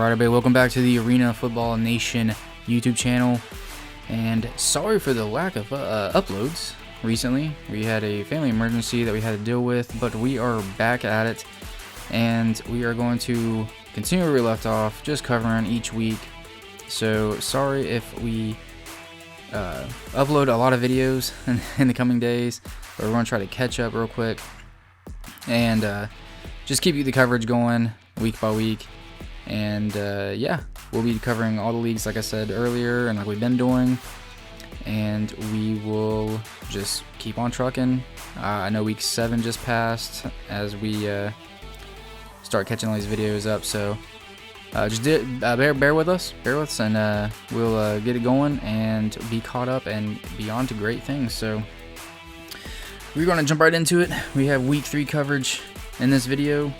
Alright everybody, welcome back to the Arena Football Nation YouTube channel, and sorry for the lack of uploads recently. We had a family emergency that we had to deal with, but we are back at it, and we are going to continue where we left off, just covering each week. So sorry if we upload a lot of videos in the coming days, but we're going to try to catch up real quick and just keep the coverage going week by week. And yeah, we'll be covering all the leagues like I said earlier and like we've been doing, and we will just keep on trucking. I know week 7 just passed as we start catching all these videos up, so just bear with us, and we'll get it going and be caught up and be on to great things. So we're going to jump right into it. We have week 3 coverage in this video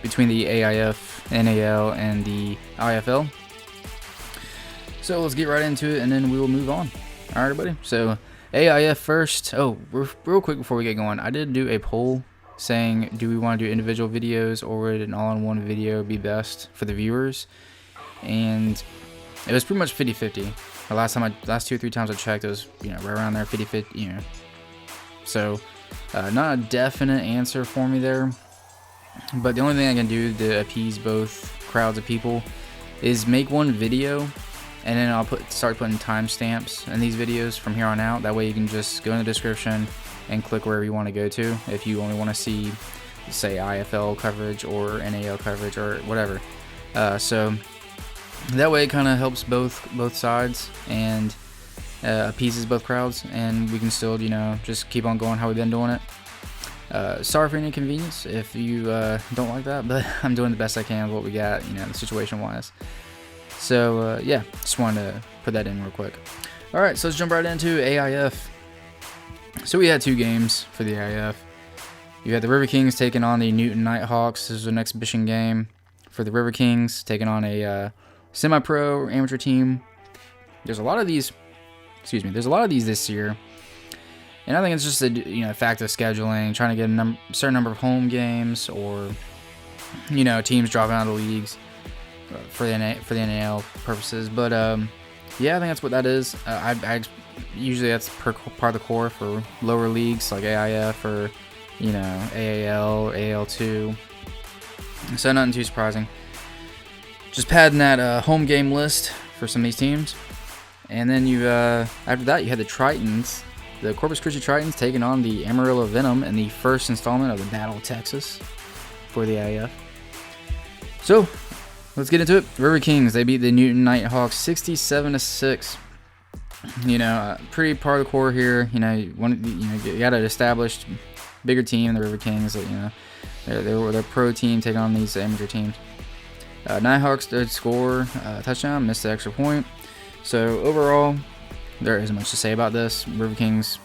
between the AIF, NAL, and the IFL. So let's get right into it, and then we will move on. All right, everybody. So AIF first. Oh, real quick before we get going, I did do a poll saying, do we want to do individual videos or would an all-in-one video be best for the viewers? And it was pretty much 50-50. The last 2 or 3 times I checked, it was right around there, 50-50. So not a definite answer for me there. But the only thing I can do to appease both crowds of people is make one video, and then I'll start putting timestamps in these videos from here on out. That way you can just go in the description and click wherever you want to go to if you only want to see, say, IFL coverage or NAL coverage or whatever. So that way it kind of helps both sides and appeases both crowds, and we can still just keep on going how we've been doing it. Sorry for any inconvenience if you don't like that, but I'm doing the best I can with what we got, situation wise. So yeah, just wanted to put that in real quick. Alright, so let's jump right into AIF. So we had 2 games for the AIF. You had the River Kings taking on the Newton Nighthawks. This was an exhibition game for the River Kings, taking on a semi-pro amateur team. There's a lot of these this year. And I think it's just a fact of scheduling, trying to get a certain number of home games, or teams dropping out of the leagues for the NAL purposes. But yeah, I think that's what that is. I usually that's part of the core for lower leagues like AIF or AAL, AL2. So nothing too surprising. Just padding that home game list for some of these teams, and then after that you had the Tritons. The Corpus Christi Tritons taking on the Amarillo Venom in the first installment of the Battle of Texas for the AIF. So, let's get into it. River Kings, they beat the Newton Nighthawks 67-6. Pretty part of the core here. You got an established, bigger team, the River Kings. They're pro team taking on these amateur teams. Nighthawks did score a touchdown, missed the extra point. So, overall, there isn't much to say about this. River Kings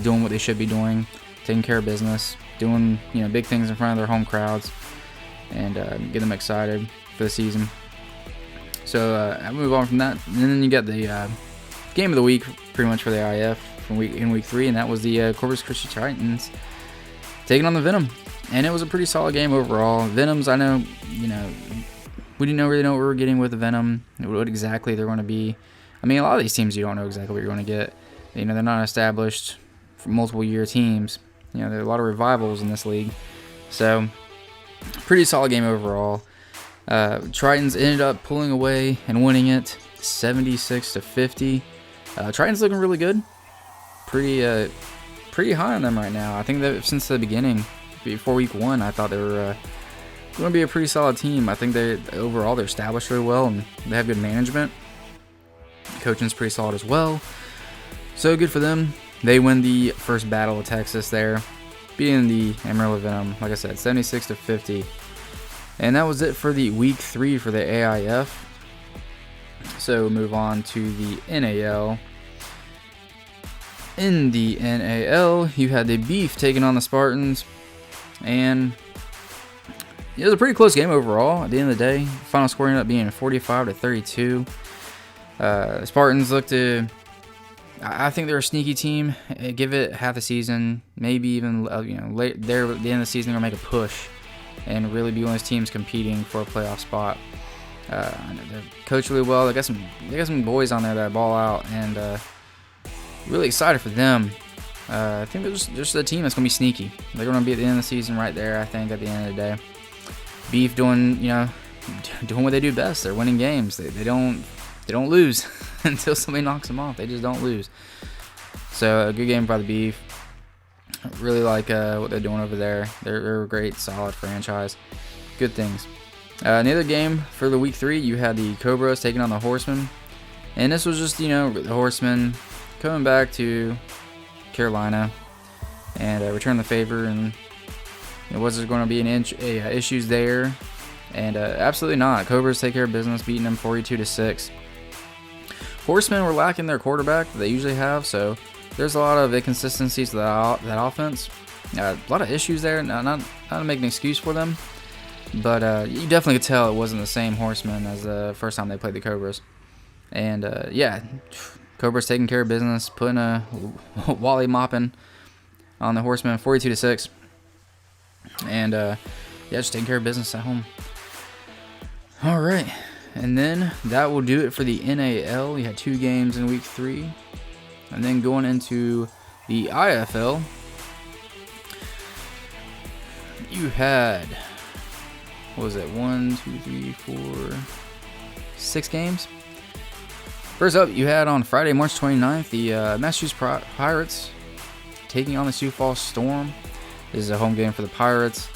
doing what they should be doing, taking care of business, doing big things in front of their home crowds, and get them excited for the season. So I move on from that, and then you got the game of the week pretty much for the IF in week 3, and that was the Corpus Christi Tritons taking on the Venom, and it was a pretty solid game overall. Venoms, I know we didn't really know what we were getting with the Venom, what exactly they're going to be. I mean, a lot of these teams you don't know exactly what you're going to get. They're not established for multiple year teams. There are a lot of revivals in this league. So, pretty solid game overall. Tritons ended up pulling away and winning it 76-50. Tritons looking really good. Pretty high on them right now. I think that since the beginning, before week 1, I thought they were going to be a pretty solid team. I think overall they're established really well, and they have good management. Coaching's pretty solid as well, so good for them. They win the first Battle of Texas there, beating the Amarillo Venom, like I said, 76-50. And that was it for the week 3 for the AIF. So we'll move on to the NAL. In the NAL, you had the Beef taking on the Spartans, and it was a pretty close game overall. At the end of the day, final score ended up being 45-32. Spartans look to, I think they're a sneaky team. Give it half the season, maybe even late there at the end of the season, they're gonna make a push and really be one of those teams competing for a playoff spot. They're coached really well. They got some boys on there that ball out, and really excited for them. I think they're just a team that's gonna be sneaky. They're gonna be at the end of the season right there. I think at the end of the day, Beef doing what they do best. They're winning games. They don't lose until somebody knocks them off. They just don't lose. So a good game by the Beef. Really like what they're doing over there. They're a great, solid franchise. Good things. Another game for the week 3, you had the Cobras taking on the Horsemen, and this was just the Horsemen coming back to Carolina and return the favor, and was there going to be issues there? And absolutely not. Cobras take care of business, beating them 42-6. Horsemen were lacking their quarterback that they usually have, so there's a lot of inconsistencies to that offense. A lot of issues there. Not to make an excuse for them, but you definitely could tell it wasn't the same Horsemen as the first time they played the Cobras. And Cobras taking care of business, putting a Wally mopping on the Horsemen, 42-6. And just taking care of business at home. All right, and then that will do it for the NAL. You had 2 games in week 3, and then going into the IFL, you had, what was it, 1, 2, 3, 4, 6 games. First up, you had on Friday, March 29th, the Massachusetts Pirates taking on the Sioux Falls Storm. This is a home game for the Pirates.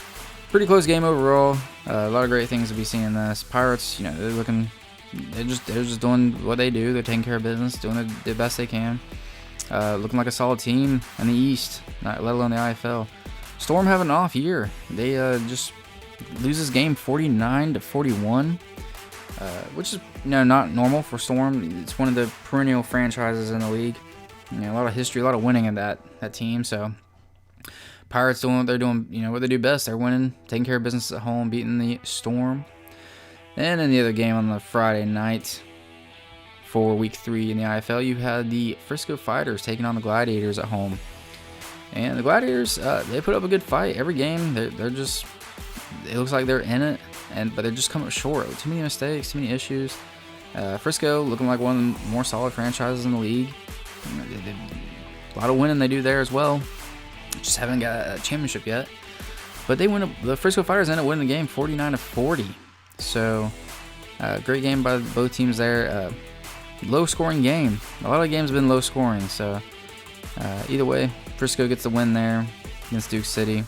Pretty close game overall. A lot of great things to be seen in this. Pirates, they're just doing what they do. They're taking care of business, doing the best they can. Looking like a solid team in the East, let alone the IFL. Storm having an off year. They just lose this game 49-41, which is not normal for Storm. It's one of the perennial franchises in the league. A lot of history, a lot of winning in that team. So Pirates doing what they're doing, what they do best. They're winning, taking care of business at home, beating the Storm. And in the other game on the Friday night for week 3 in the IFL, you had the Frisco Fighters taking on the Gladiators at home. And the Gladiators, they put up a good fight every game. They're just, it looks like they're in it, but they're just coming up short. Too many mistakes, too many issues. Frisco looking like one of the more solid franchises in the league. A lot of winning they do there as well. Just haven't got a championship yet. But the Frisco Fighters end up winning the game 49-40. So, great game by both teams there. Low scoring game. A lot of the games have been low scoring. So, either way, Frisco gets the win there against Duke City.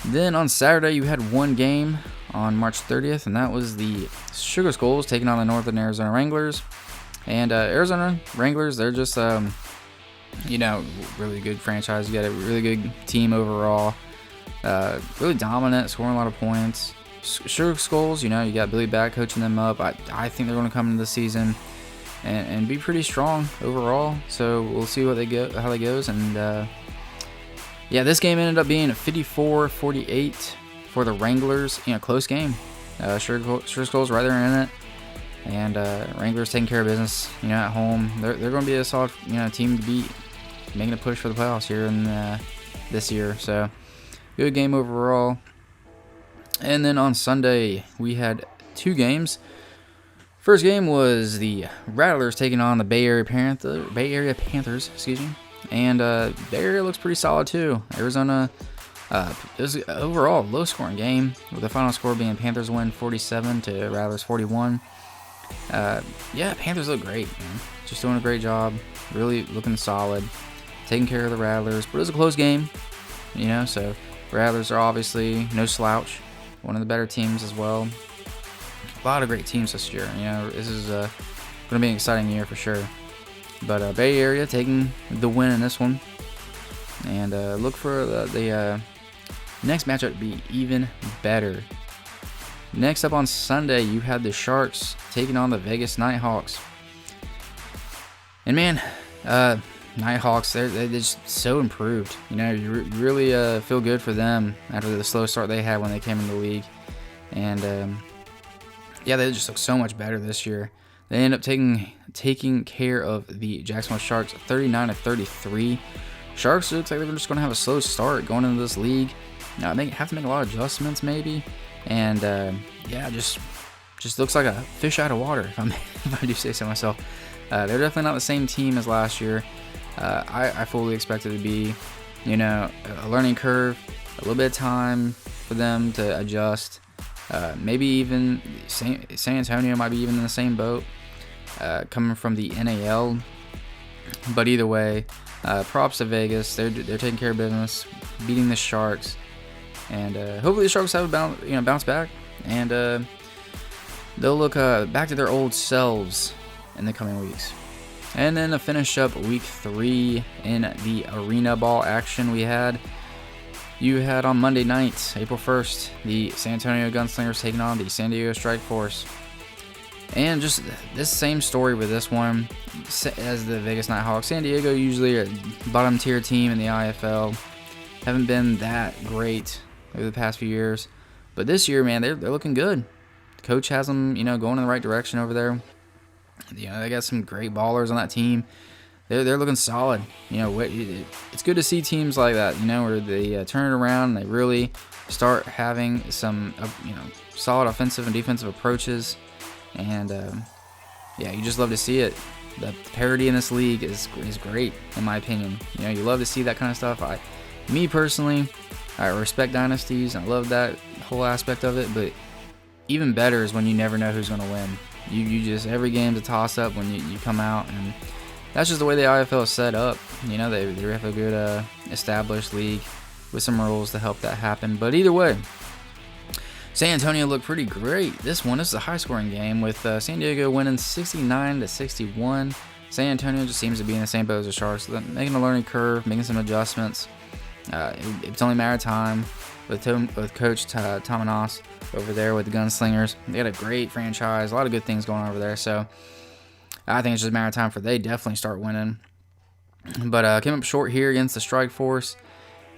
Then on Saturday, you had one game on March 30th, and that was the Sugar Skulls taking on the Northern Arizona Wranglers. And Arizona Wranglers, they're just really good franchise. You got a really good team overall. Really dominant, scoring a lot of points. Sugar Skulls, you got Billy Back coaching them up. I think they're going to come into the season and be pretty strong overall. So we'll see how they goes. And this game ended up being 54-48 for the Wranglers. Close game. Sugar Skulls right there in it. And Wranglers taking care of business, at home. They're going to be a solid, team to beat, making a push for the playoffs here in this year. So, good game overall. And then on Sunday, we had 2 games. First game was the Rattlers taking on the Bay Area Panthers, And Bay Area looks pretty solid too. Arizona, it was overall a low-scoring game, with the final score being Panthers win 47 to Rattlers 41. Panthers look great, man. Just doing a great job. Really looking solid. Taking care of the Rattlers. But it was a close game, so Rattlers are obviously no slouch. One of the better teams as well. A lot of great teams this year. This is going to be an exciting year for sure. But Bay Area taking the win in this one. And look for the next matchup to be even better. Next up on Sunday, you had the Sharks taking on the Vegas Nighthawks. And man, Nighthawks, they're just so improved. You really feel good for them after the slow start they had when they came into the league. And they just look so much better this year. They end up taking care of the Jacksonville Sharks 39-33. Sharks looks like they're just going to have a slow start going into this league. They have to make a lot of adjustments maybe. And just just looks like a fish out of water, if I do say so myself. They're definitely not the same team as last year. I fully expect it to be, a learning curve, a little bit of time for them to adjust. Maybe even San Antonio might be even in the same boat, coming from the NAL. But either way, props to Vegas. They're taking care of business, beating the Sharks, and hopefully the Sharks have a bounce back, and they'll look back to their old selves in the coming weeks. And then to finish up week 3 in the Arenaball action, you had on Monday night, April 1st, the San Antonio Gunslingers taking on the San Diego Strike Force. And just this same story with this one as the Vegas Nighthawks. San Diego, usually a bottom tier team in the IFL, haven't been that great over the past few years. But this year, man, they're looking good. The coach has them, going in the right direction over there. They got some great ballers on that team. They're looking solid. It's good to see teams like that, where they turn it around and they really start having some, solid offensive and defensive approaches. And you just love to see it. The parity in this league is great, in my opinion. You love to see that kind of stuff. Me personally, I respect dynasties. I love that whole aspect of it. But even better is when you never know who's going to win. You just, every game's a toss-up when you come out, and that's just the way the IFL is set up. They have a good established league with some rules to help that happen. But either way, San Antonio looked pretty great. This is a high-scoring game with San Diego winning 69-61. San Antonio just seems to be in the same boat as the Sharks, making a learning curve, making some adjustments. It's only a matter of time with Coach Tomanos over there with the Gunslingers. They got a great franchise, a lot of good things going on over there. So I think it's just a matter of time for they definitely start winning. But came up short here against the Strike Force,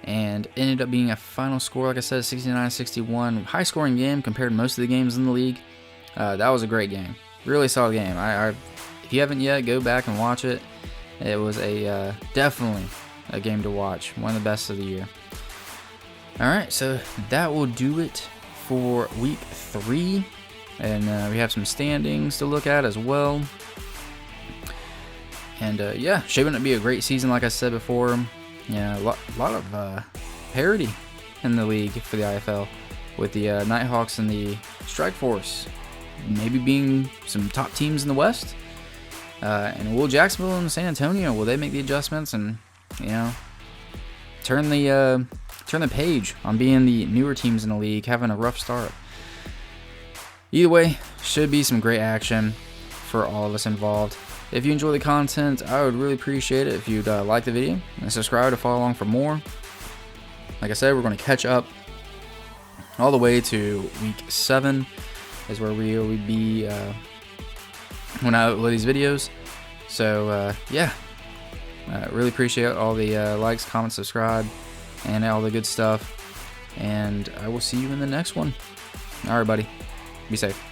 and ended up being a final score, like I said, 69-61. High scoring game compared to most of the games in the league. That was a great game. Really solid game. If you haven't yet, go back and watch it. It was definitely a game to watch. One of the best of the year. Alright, so that will do it for week 3. And we have some standings to look at as well. And shaping up to be a great season, like I said before. A lot of parity in the league for the IFL, with the Nighthawks and the Strike Force maybe being some top teams in the West. And will Jacksonville and San Antonio, will they make the adjustments and turn the page on being the newer teams in the league, having a rough start? Either way, should be some great action for all of us involved. If you enjoy the content, I would really appreciate it if you'd like the video and subscribe to follow along for more. Like I said, we're going to catch up all the way to week 7 is where we will be when I upload these videos. So really appreciate all the likes, comments, subscribe, and all the good stuff. And I will see you in the next one. All right, buddy. Be safe.